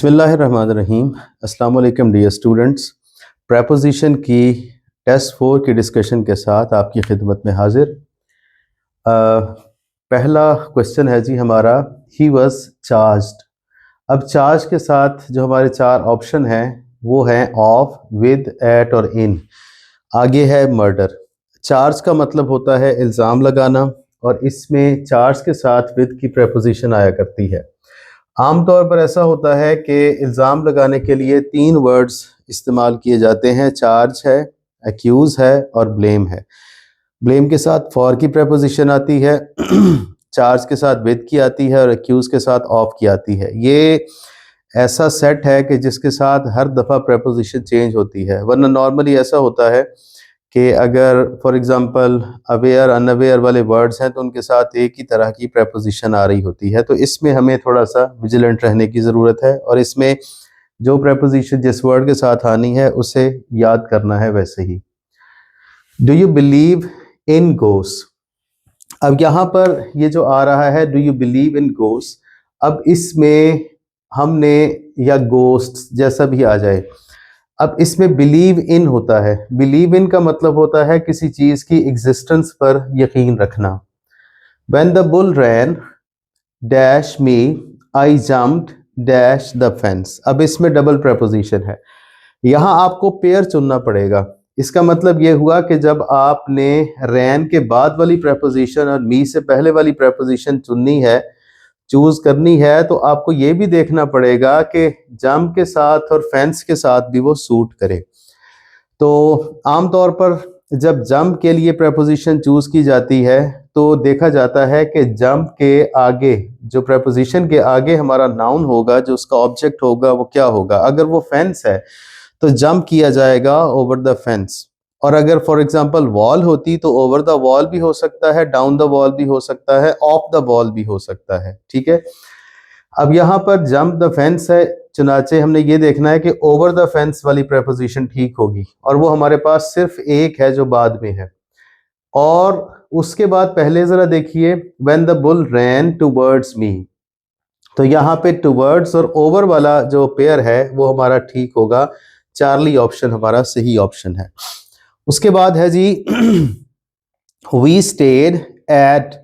बिस्मिल्लाहिर्रहमानिर्रहीम। अस्सलाम वालेकुम डियर स्टूडेंट्स। प्रेपोजिशन की टेस्ट 4 की डिस्कशन के साथ आपकी खिदमत में हाजिर। पहला क्वेश्चन है जी हमारा, ही वॉज चार्ज्ड। अब चार्ज के साथ जो हमारे चार ऑप्शन हैं वो हैं ऑफ, विद, एट और इन। आगे है मर्डर। चार्ज का मतलब होता है इल्ज़ाम लगाना, और इसमें चार्ज के साथ विद की प्रेपोजिशन आया करती है। आमतौर पर ऐसा होता है कि इल्ज़ाम लगाने के लिए तीन वर्ड्स इस्तेमाल किए जाते हैं। चार्ज है, एक्यूज़ है और ब्लेम है। ब्लेम के साथ फॉर की प्रेपोजिशन आती है, चार्ज के साथ विद की आती है और एक्यूज़ के साथ ऑफ की आती है। ये ऐसा सेट है कि जिसके साथ हर दफ़ा प्रेपोजिशन चेंज होती है, वरना नॉर्मली ऐसा होता है कि अगर फॉर एग्ज़ाम्पल अवेयर अनअवेयर वाले वर्ड्स हैं तो उनके साथ एक ही तरह की प्रेपोजिशन आ रही होती है। तो इसमें हमें थोड़ा सा विजिलेंट रहने की ज़रूरत है, और इसमें जो प्रेपोजिशन जिस वर्ड के साथ आनी है उसे याद करना है वैसे ही। डू यू बिलीव इन गोस। अब यहाँ पर ये जो आ रहा है डू यू बिलीव इन गोस, अब इसमें हमने, या गोस्ट जैसा भी आ जाए, अब इसमें बिलीव इन होता है। बिलीव इन का मतलब होता है किसी चीज़ की एग्जिस्टेंस पर यकीन रखना। When the bull ran dash me I jumped dash the fence. अब इसमें डबल प्रेपोजिशन है, यहाँ आपको पेयर चुनना पड़ेगा। इसका मतलब ये हुआ कि जब आपने रैन के बाद वाली प्रेपोजिशन और मी से पहले वाली प्रेपोजिशन चुननी है, चूज करनी है, तो आपको ये भी देखना पड़ेगा कि जंप के साथ और फेंस के साथ भी वो सूट करे। तो आमतौर पर जब जंप के लिए प्रेपोजिशन चूज की जाती है तो देखा जाता है कि जंप के आगे, जो प्रेपोजिशन के आगे हमारा नाउन होगा, जो उसका ऑब्जेक्ट होगा, वो क्या होगा। अगर वो फेंस है तो जंप किया जाएगा ओवर द फेंस, और अगर फॉर एग्जांपल वॉल होती तो ओवर द वॉल भी हो सकता है, डाउन द वॉल भी हो सकता है, ऑफ द वॉल भी हो सकता है। ठीक है, अब यहाँ पर जंप द फेंस है, चुनाचे हमने ये देखना है कि ओवर द फेंस वाली प्रेपोजिशन ठीक होगी, और वो हमारे पास सिर्फ एक है जो बाद में है। और उसके बाद पहले जरा देखिए, when the bull ran towards me, तो यहाँ पे टुवर्ड्स और ओवर वाला जो पेयर है वो हमारा ठीक होगा। चार्ली ऑप्शन हमारा सही ऑप्शन है। उसके बाद है जी we stayed at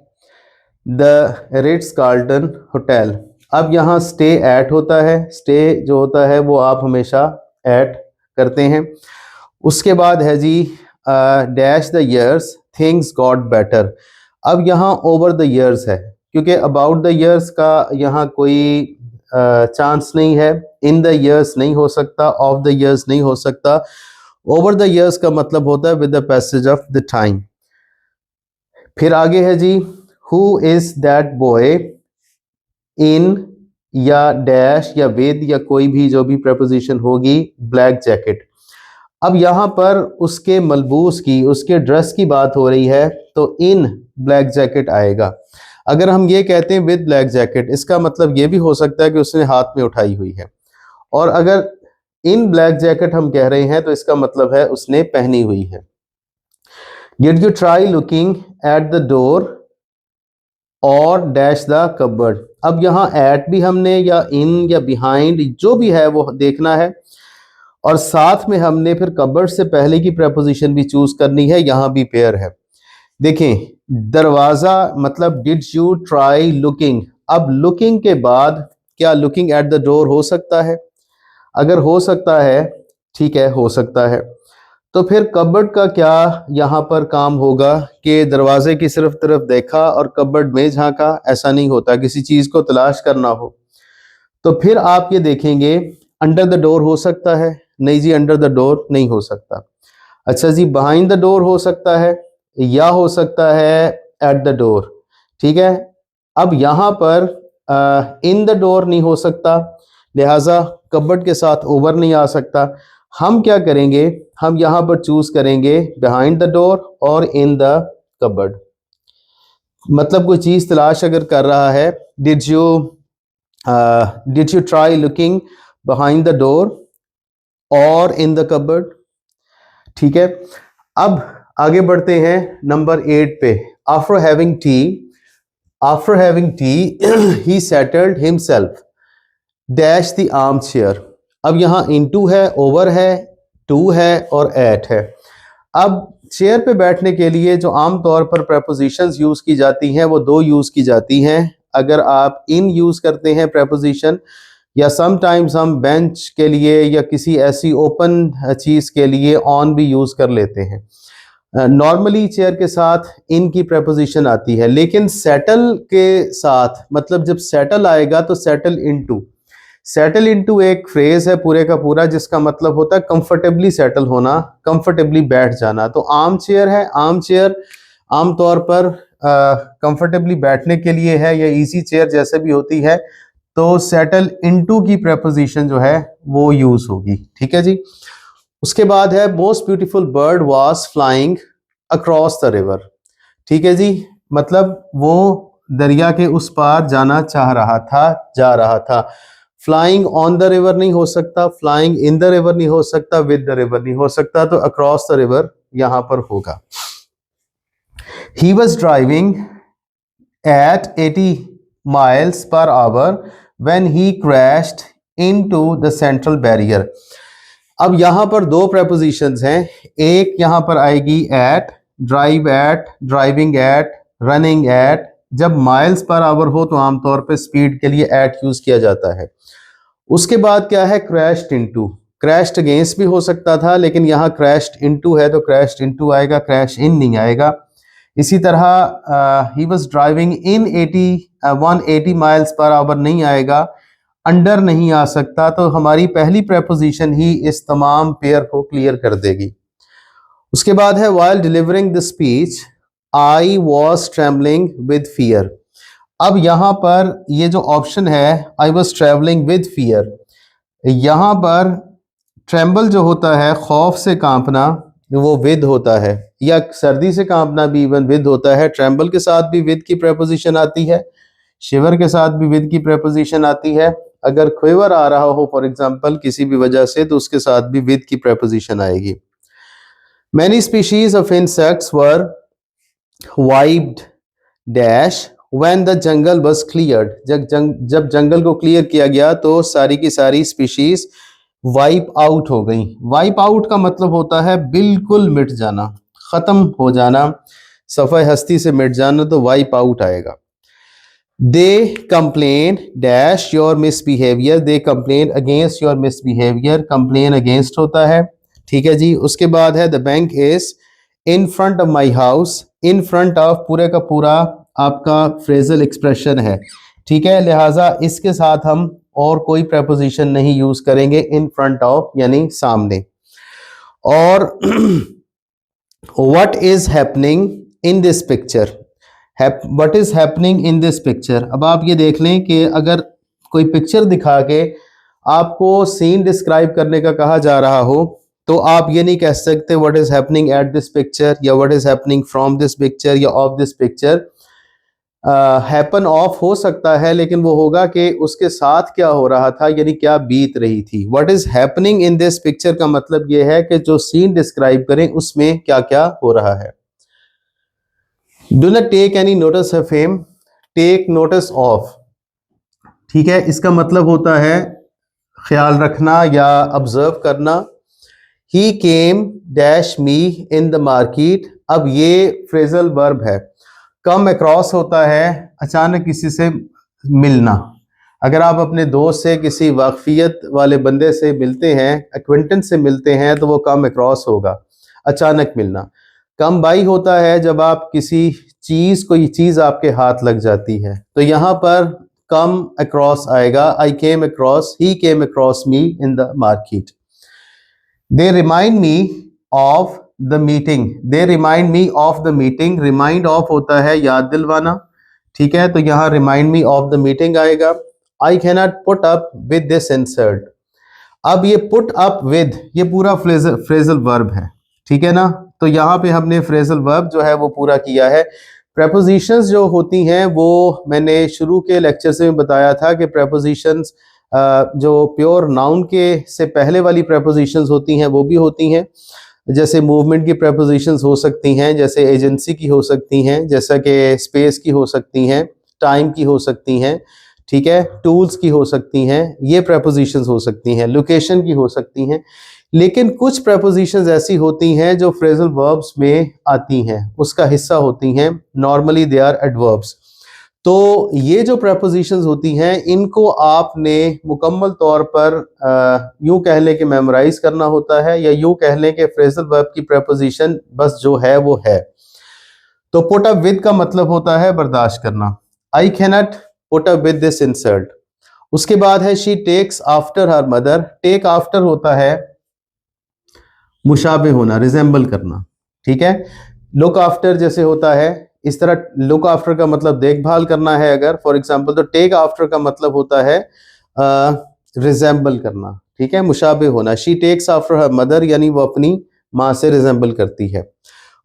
the Ritz Carlton hotel. अब यहाँ स्टे एट होता है, स्टे जो होता है वो आप हमेशा एट करते हैं। उसके बाद है जी dash the years things got better. अब यहाँ ओवर द ईयर्स है, क्योंकि अबाउट द ईयर्स का यहाँ कोई चांस नहीं है। इन द ईयर्स नहीं हो सकता, ऑफ द ईयर्स नहीं हो सकता। ओवर द ईयर्स का मतलब होता है with the passage of the time. फिर आगे है जी who is that boy in, या डैश या विद या कोई भी जो भी प्रेपोजिशन होगी, ब्लैक जैकेट। अब यहाँ पर उसके मलबूस की, उसके ड्रेस की बात हो रही है, तो इन ब्लैक जैकेट आएगा। अगर हम ये कहते हैं विद ब्लैक जैकेट, इसका मतलब ये भी हो सकता है कि उसने हाथ में उठाई हुई है, और अगर इन ब्लैक जैकेट हम कह रहे हैं तो इसका मतलब है उसने पहनी हुई है। Did you try looking at the door और डैश द कबर्ड। अब यहाँ एट भी हमने, या इन या बिहाइंड, जो भी है वो देखना है, और साथ में हमने फिर कबर्ड से पहले की प्रेपोजिशन भी चूज करनी है। यहाँ भी पेयर है। देखें, दरवाजा मतलब डिड यू ट्राई लुकिंग। अब लुकिंग के बाद क्या लुकिंग एट द डोर हो सकता है? अगर हो सकता है, ठीक है, हो सकता है, तो फिर कबर्ड का क्या यहाँ पर काम होगा कि दरवाजे की सिर्फ तरफ देखा और कबर्ड में झांका? ऐसा नहीं होता, किसी चीज को तलाश करना हो तो फिर आप ये देखेंगे अंडर द डोर हो सकता है। नहीं जी, अंडर द डोर नहीं हो सकता। अच्छा जी, बिहाइंड द डोर हो सकता है, या हो सकता है एट द डोर। ठीक है, अब यहाँ पर इन द डोर नहीं हो सकता, लिहाजा कबर्ड के साथ ओवर नहीं आ सकता। हम क्या करेंगे, हम यहाँ पर चूज करेंगे बिहाइंड द डोर और इन द कबर्ड। मतलब कोई चीज तलाश अगर कर रहा है, did you try looking behind the door और इन द कबर्ड। ठीक है, अब आगे बढ़ते हैं नंबर 8 पे। After having T he settled himself. Dash the arm chair. अब यहाँ इनटू है, ओवर है, टू है और एट है। अब चेयर पे बैठने के लिए जो आम तौर पर प्रेपोजिशंस यूज की जाती हैं वो दो यूज की जाती हैं। अगर आप इन यूज करते हैं प्रेपोजिशन, या समटाइम्स हम बेंच के लिए या किसी ऐसी ओपन चीज के लिए ऑन भी यूज कर लेते हैं। नॉर्मली चेयर के साथ इन की प्रेपोजिशन आती है, लेकिन सेटल के साथ, मतलब जब सेटल आएगा तो सेटल इनटू। सेटल इनटू एक फ्रेज है पूरे का पूरा जिसका मतलब होता है कंफर्टेबली सेटल होना, कंफर्टेबली बैठ जाना। तो आर्म चेयर है, आर्म चेयर आमतौर पर कंफर्टेबली बैठने के लिए है या इजी चेयर जैसे भी होती है, तो सेटल इनटू की प्रेपोजिशन जो है वो यूज होगी। ठीक है जी। उसके बाद है most beautiful bird was flying across the river. ठीक है जी, मतलब वो दरिया के उस पार जाना चाह रहा था, जा रहा था। फ्लाइंग ऑन द रिवर नहीं हो सकता, फ्लाइंग इन द रिवर नहीं हो सकता, विद द रिवर नहीं हो सकता, तो अक्रॉस द रिवर यहां पर होगा। He was driving eight 80 miles per hour when he crashed into the central barrier। अब यहां पर दो prepositions हैं, एक यहां पर आएगी at, drive eight, driving eight, running at. जब माइल्स पर आवर हो तो आमतौर पे स्पीड के लिए एट यूज किया जाता है। उसके बाद क्या है, क्रैश्ड इनटू। क्रैश्ड अगेंस्ट भी हो सकता था, लेकिन यहाँ क्रैश्ड इनटू है तो क्रैश्ड इनटू आएगा, क्रैश इन नहीं आएगा। इसी तरह he was driving in 180 miles per hour नहीं आएगा, अंडर नहीं आ सकता, तो हमारी पहली प्रेपोजिशन ही इस तमाम पेयर को क्लियर कर देगी। उसके बाद है while delivering the speech I was travelling with fear. अब यहां पर ये जो ऑप्शन है I was travelling with fear, यहां पर ट्रेम्बल जो होता है, खौफ से कांपना, वो विद होता है, या सर्दी से कांपना भी इवन विद होता है। ट्रेम्बल के साथ भी विद की प्रेपोजिशन आती है, शिवर के साथ भी विद की प्रेपोजिशन आती है। अगर ख्वेवर आ रहा हो फॉर एग्जांपल किसी भी वजह से, तो उसके साथ भी विद की प्रेपोजिशन आएगी। Many species of insects were wiped dash when the jungle was cleared. जब जंगल को क्लियर किया गया तो सारी की सारी स्पीशीज वाइप आउट हो गई। वाइप आउट का मतलब होता है बिल्कुल मिट जाना, खत्म हो जाना, सफ़े हस्ती से मिट जाना, तो वाइप आउट आएगा। They complain dash your misbehaviour, they complain against your misbehaviour, complain against होता है। ठीक है जी। उसके बाद है the bank is in front of my house. In front of पूरे का पूरा आपका फ्रेजल एक्सप्रेशन है, ठीक है, लिहाजा इसके साथ हम और कोई प्रेपोजिशन नहीं यूज करेंगे, इन फ्रंट ऑफ यानी सामने। और what is happening in this picture, what is happening in this picture. अब आप ये देख लें कि अगर कोई पिक्चर दिखा के आपको सीन डिस्क्राइब करने का कहा जा रहा हो, तो आप ये नहीं कह सकते what is happening at this picture, या what is happening from this picture, या of this picture. Happen of हो सकता है, लेकिन वो होगा कि उसके साथ क्या हो रहा था, यानी क्या बीत रही थी। What is happening in this picture का मतलब ये है कि जो सीन डिस्क्राइब करें उसमें क्या क्या हो रहा है। Do not take any notice of him, take notice of, ठीक है, इसका मतलब होता है ख्याल रखना या ऑब्जर्व करना। He came dash me in the market. अब ये फ्रेजल वर्ब है। कम अक्रॉस होता है अचानक किसी से मिलना। अगर आप अपने दोस्त से, किसी वाकफियत वाले बंदे से मिलते हैं, एक्वेंटेंस से मिलते हैं, तो वो कम अक्रॉस होगा, अचानक मिलना। कम बाई होता है जब आप किसी चीज, कोई चीज आपके हाथ लग जाती है, तो यहाँ पर कम अक्रॉस आएगा। I came across, he came across me in the market. They remind me of the meeting, they remind me of the meeting. Remind of होता है याद दिलवाना, ठीक है, तो यहाँ remind me of the meeting आएगा। I can not put up with this insult. अब ये पुट अप विद, ये पूरा फ्रेजल वर्ब है, ठीक है ना, तो यहाँ पे हमने फ्रेजल वर्ब जो है वो पूरा किया है। प्रेपोजिशंस जो होती हैं वो मैंने शुरू के लेक्चर से बताया था कि प्रेपोजिशंस जो प्योर नाउन के से पहले वाली प्रेपोजिशंस होती हैं वो भी होती हैं। जैसे मूवमेंट की प्रेपोजिशंस हो सकती हैं, जैसे एजेंसी की हो सकती हैं, जैसा कि स्पेस की हो सकती हैं, टाइम की हो सकती हैं। ठीक है, टूल्स की हो सकती हैं, ये prepositions हो सकती हैं, लोकेशन की हो सकती हैं, लेकिन कुछ prepositions ऐसी होती हैं जो phrasal verbs में आती हैं, उसका हिस्सा होती हैं, normally they are adverbs। तो ये जो prepositions होती हैं इनको आपने मुकम्मल तौर पर यूं कह लें कि मेमोराइज करना होता है, या यूं कह लें कि phrasal verb की preposition बस जो है वो है। तो put up with का मतलब होता है बर्दाश्त करना, I cannot put up with this insult। उसके बाद है she takes after her mother। take after होता है मुशाबे होना, रिजेंबल करना, ठीक है। लुक आफ्टर जैसे होता है, इस तरह लुक आफ्टर का मतलब देखभाल करना है अगर फॉर एग्जांपल, तो टेक आफ्टर का मतलब होता है रिजेंबल करना, ठीक है, मुशाबे होना। She takes after her mother, यानी वो अपनी माँ से रिजेंबल करती है।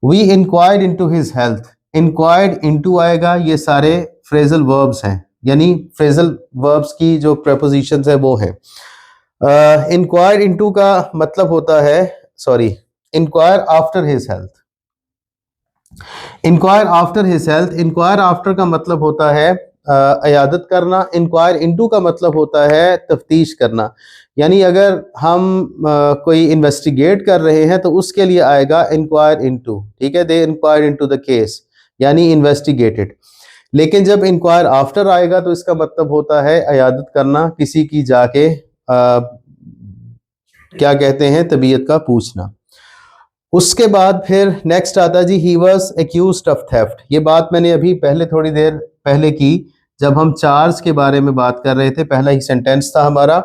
We inquired into his health. Inquired into आएगा, ये सारे फ्रेजल वर्ब्स हैं, यानी फ्रेजल वर्ब्स की जो प्रेपोजिशंस है वो हैं। इंक्वायर इनटू का मतलब होता है, sorry, inquire after his health. Inquire after his health, inquire after का मतलब होता है अयादत करना। इंक्वायर इनटू का मतलब होता है तफ्तीश करना, यानी अगर हम कोई इन्वेस्टिगेट कर रहे हैं तो उसके लिए आएगा इंक्वायर इनटू, ठीक है, दे इंक्वायर इनटू द केस, यानी इन्वेस्टिगेटेड। लेकिन जब इंक्वायर आफ्टर आएगा तो इसका मतलब होता है अयादत करना, किसी की जाके क्या कहते हैं, तबीयत का पूछना। उसके बाद फिर नेक्स्ट आता जी, he was accused of theft. ये बात मैंने अभी पहले थोड़ी देर पहले की, जब हम चार्ज के बारे में बात कर रहे थे, पहला ही सेंटेंस था हमारा,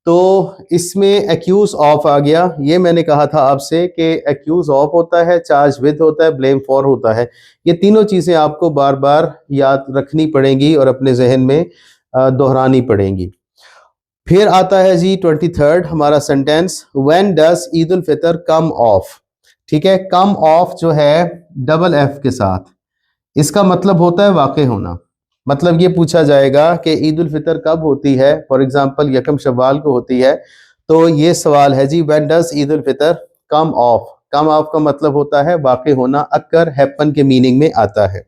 तो इसमें एक्यूज ऑफ आ गया। ये मैंने कहा था आपसे कि एक्यूज ऑफ होता है, चार्ज विद होता है, ब्लेम फॉर होता है। ये तीनों चीज़ें आपको बार बार याद रखनी पड़ेंगी और अपने जहन में दोहरानी पड़ेंगी। फिर आता है जी 23rd हमारा sentence, when does Eid ul Fitr come of. ठीक है, कम ऑफ जो है डबल एफ के साथ, इसका मतलब होता है वाक़े होना। मतलब ये पूछा जाएगा कि ईद उल फितर कब होती है, फॉर एग्जांपल यकम शव्वाल को होती है, तो ये सवाल है जी, when does Eid ul Fitr come off. Come off का मतलब होता है वाक़े होना, अक्कर, हैपन के मीनिंग में आता है।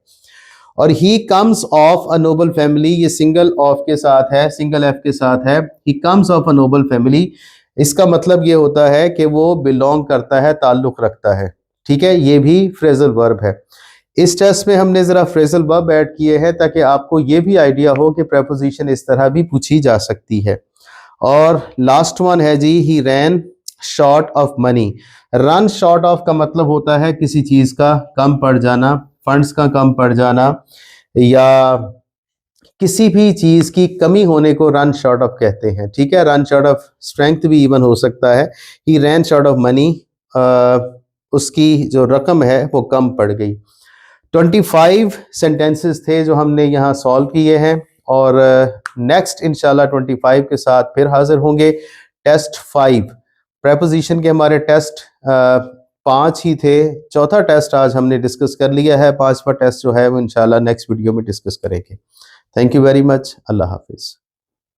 और he comes of a Nobel family, ये सिंगल ऑफ के साथ है, सिंगल एफ के साथ है। He comes of a Nobel family, इसका मतलब ये होता है कि वो बिलोंग करता है, ताल्लुक रखता है, ठीक है। ये भी फ्रेजल वर्ब है। इस टेस्ट में हमने जरा फ्रेजल वर्ब ऐड किए हैं ताकि आपको ये भी आइडिया हो कि प्रेपोजिशन इस तरह भी पूछी जा सकती है। और लास्ट वन है जी, he ran short of money. Run short of का मतलब होता है किसी चीज का कम पड़ जाना, फंड्स का कम पड़ जाना, या किसी भी चीज की कमी होने को रन शॉर्ट ऑफ कहते हैं, ठीक है। रन शॉर्ट ऑफ स्ट्रेंथ भी इवन हो सकता है। ही रैन शॉर्ट ऑफ मनी, उसकी जो रकम है वो कम पड़ गई। 25 सेंटेंसेस थे जो हमने यहाँ सॉल्व किए हैं, और नेक्स्ट इंशाल्लाह 25 के साथ फिर हाजिर होंगे। टेस्ट 5 प्रेपोजिशन के हमारे टेस्ट 5 ही थे, चौथा टेस्ट आज हमने डिस्कस कर लिया है, 5वां टेस्ट जो है वो इंशाल्लाह नेक्स्ट वीडियो में डिस्कस करेंगे। थैंक यू वेरी मच, अल्लाह हाफिज़।